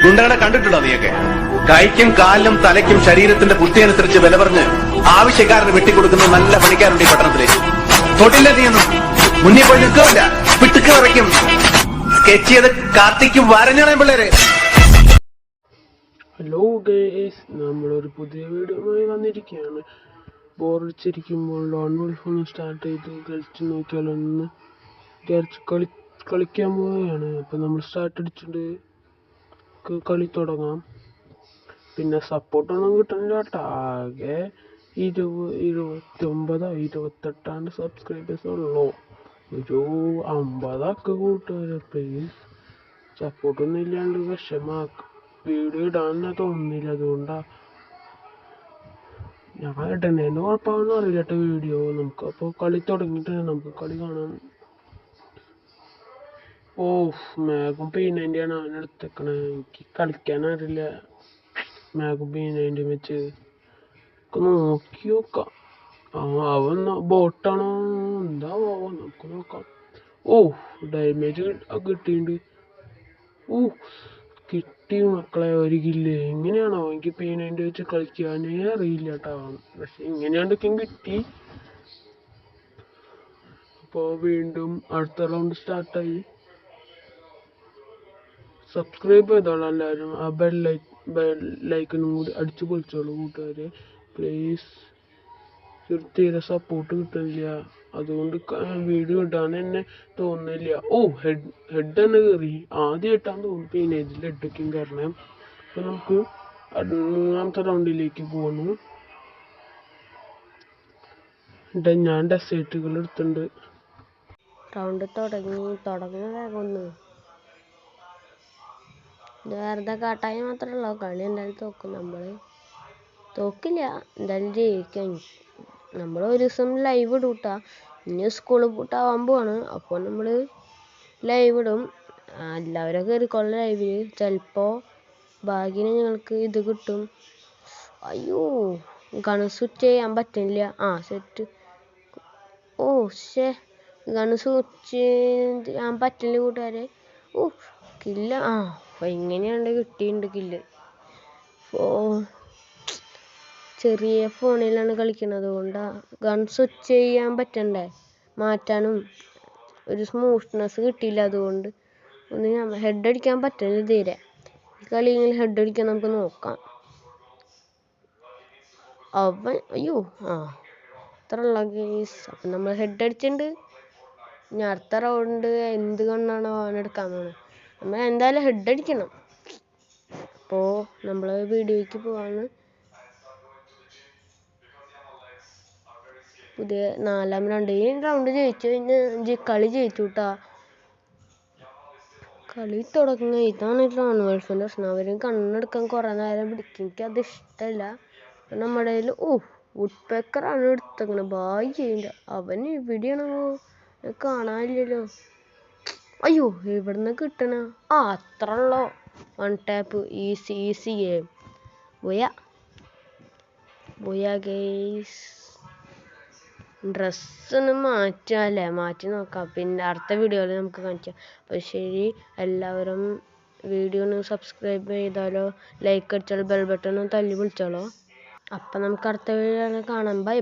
ഗുണ്ടകളെ കണ്ടിട്ടുണ്ടോ നീയൊക്കെ? കൈക്കും കാലിനും തലയ്ക്കും ശരീരത്തിന്റെ ബുദ്ധി അനുസരിച്ച് വില പറഞ്ഞ് ആവശ്യക്കാരന് വെട്ടിക്കൊടുക്കുന്ന നല്ല പണിക്കാരുണ്ട് ഈ പട്ടണത്തില്. തൊട്ടില്ല നീയൊന്നും. മുന്നിൽ പോയി നിൽക്കില്ല, പിട്ടുക്ക് വരയ്ക്കും. സ്കെച്ച് ചെയ്ത് കാർത്തിക്കും വരഞ്ഞാണേ പിള്ളേര്. ഹലോ ഗേസ്, നമ്മളൊരു പുതിയ വീഡിയോയുമായി വന്നിരിക്കുകയാണ്. ബോറടിച്ചിരിക്കുമ്പോൾ ലോൺ വോൾഫ് ഒന്ന് സ്റ്റാർട്ട് ചെയ്ത് കളിച്ച് നോക്കിയാലൊന്ന് വിചാരിച്ച് കളിക്കാൻ പോവുകയാണ്. അപ്പം നമ്മൾ സ്റ്റാർട്ട് അടിച്ചിട്ട് കളി തുടങ്ങാം. പിന്നെ സപ്പോർട്ടൊന്നും കിട്ടുന്നില്ല കേട്ടോ. ആകെ 28 സബ്സ്ക്രൈബേഴ്സ് ഉള്ളൂ. ഒരു 50 കൂട്ടുകാരെ പ്ലീസ്. സപ്പോർട്ടൊന്നും ഇല്ലാണ്ട് വിഷമാക്കും. വീഡിയോ ഇടാൻ തോന്നുന്നില്ല, അതുകൊണ്ടാ ഞാൻ ഇടുന്നതിന് കുഴപ്പമൊന്നും അറിയില്ല കേട്ടോ വീഡിയോ. നമുക്കപ്പോൾ കളി തുടങ്ങിയിട്ട് നമുക്ക് കളി കാണാം. ഓ, മാഗും P90 ആണ് അവൻ എടുത്തേക്കണേ. എനിക്ക് കളിക്കാൻ അറിയില്ല മാഗും P90 വെച്ച്. നോക്കി നോക്കാം. അവൻ ബോട്ടാണോ എന്താ നമുക്ക് നോക്കാം. ഓ, ഡാമേജ് കിട്ടിയിട്ടുണ്ട്. ഓ, കിട്ടി മക്കളെ, ഒരു കില്ല്. എങ്ങനെയാണോ എനിക്ക് P90 വെച്ച് കളിക്കാനേ അറിയില്ല കേട്ടോ. പക്ഷെ ഇങ്ങനെയാണ്ടൊക്കെയും കിട്ടി. അപ്പോൾ വീണ്ടും അടുത്ത റൗണ്ട് സ്റ്റാർട്ടായി. സബ്സ്ക്രൈബ് ചെയ്തോളാം എല്ലാവരും. ആ ബെല്ലൈക്കനും കൂടി അടിച്ചു പൊളിച്ചോളൂ കൂട്ടുകാരെ പ്ലീസ്. തീരെ സപ്പോർട്ട് കിട്ടുന്നില്ല, അതുകൊണ്ട് വീഡിയോ ഇടാൻ തന്നെ തോന്നുന്നില്ല. ഓ, ഹെഡ് തന്നെ കയറി. ആദ്യമായിട്ടാണ് തോന്നുന്നു P90 ഹെഡൊക്കെയും കയറണം. അപ്പം നമുക്ക് മൂന്നാമത്തെ റൗണ്ടിലേക്ക് പോകുന്നു. ഞാൻ ഡെസേർട്ടുകൾ എടുത്തിട്ടുണ്ട്. റൗണ്ട് തുടങ്ങുന്നതാകൊന്ന് ഇത് വെറുതെ കാട്ടായി മാത്രമേ ഉള്ളൂ. കളി എന്തായാലും തോക്കും. നമ്മൾ തോക്കില്ല, എന്തായാലും ജയിക്കാം. നമ്മൾ ഒരു ദിവസം ലൈവ് ഇടും കേട്ടോ. ഇനി സ്കൂൾ പൂട്ടാവാൻ പോവാണ്. അപ്പോൾ നമ്മൾ ലൈവ് ഇടും. എല്ലാവരും കയറിക്കൊള്ളും ലൈവിൽ. ചിലപ്പോൾ ഭാഗ്യന് ഞങ്ങൾക്ക് ഇത് കിട്ടും. അയ്യോ, ഗൺ സ്വിച്ച് ചെയ്യാൻ പറ്റുന്നില്ല. സെറ്റ്. ഓ ഗൺ സ്വിച്ച് ചെയ്യാൻ പറ്റില്ല കൂട്ടുകാരെ. ഓ, കില്ല. എങ്ങനെയാണ്ട് കിട്ടിയിട്ടുണ്ട് കില്ല്. ചെറിയ ഫോണിലാണ് കളിക്കുന്നത്, അതുകൊണ്ടാണ് ഗൺ സ്വിച്ച് ചെയ്യാൻ പറ്റണ്ടേ, മാറ്റാനും ഒരു സ്മൂത്ത്നെസ് കിട്ടിയില്ല. അതുകൊണ്ട് ഒന്ന് ഹെഡ് അടിക്കാൻ പറ്റുന്നില്ല തീരെ. ഈ കളിയെങ്കിൽ ഹെഡ് അടിക്കാൻ നമുക്ക് നോക്കാം. അയ്യോ, അത്ര ഉള്ള ഗെയ്സ്. അപ്പം നമ്മൾ ഹെഡ് അടിച്ചിട്ടുണ്ട്. ഇനി അടുത്ത റൗണ്ട് എന്ത് കണ്ണാണോ അവനെടുക്കാൻ പോകുന്നത്. നമ്മൾ എന്തായാലും ഹെഡ് അടിക്കണം. അപ്പോൾ നമ്മൾ വീഡിയോയ്ക്ക് പോവാണ്. പുതിയ 4ാം റൗണ്ട്. ഈ റൗണ്ട് ജയിച്ചു കഴിഞ്ഞാൽ കളി ജയിച്ചു കേട്ടാ. കളി തുടങ്ങുക. ഇതാണ് ലോൺ വോൾഫിൻ്റെ പ്രശ്നം. അവരും കണ്ണെടുക്കാൻ കുറേ നേരം പിടിക്കും. എനിക്കത് ഇഷ്ടമല്ല. നമ്മുടെ കയ്യിൽ വുഡ് പേക്കറാണ് എടുത്തേക്കണത്. ബായ് ചെയ്യണ്ട. അവൻ ഇവിടെയാണോ കാണാനില്ലല്ലോ. അയ്യോ, ഇവിടുന്ന് കിട്ടണ അത്ര ഉള്ളോ. 1 tap. Easy game. Booyah guys. ഡ്രസ്സൊന്ന് മാറ്റി നോക്കാം. പിന്നെ അടുത്ത വീഡിയോയിൽ നമുക്ക് കാണിക്കാം. അപ്പോൾ ശരി, എല്ലാവരും വീഡിയോ ഒന്ന് സബ്സ്ക്രൈബ് ചെയ്താലോ, ലൈക്ക് അടിച്ചാലോ, ബെൽ ബട്ടൺ തല്ലി വിളിച്ചാലോ. അപ്പം നമുക്ക് അടുത്ത വീഡിയോയിൽ കാണാം. ബൈ.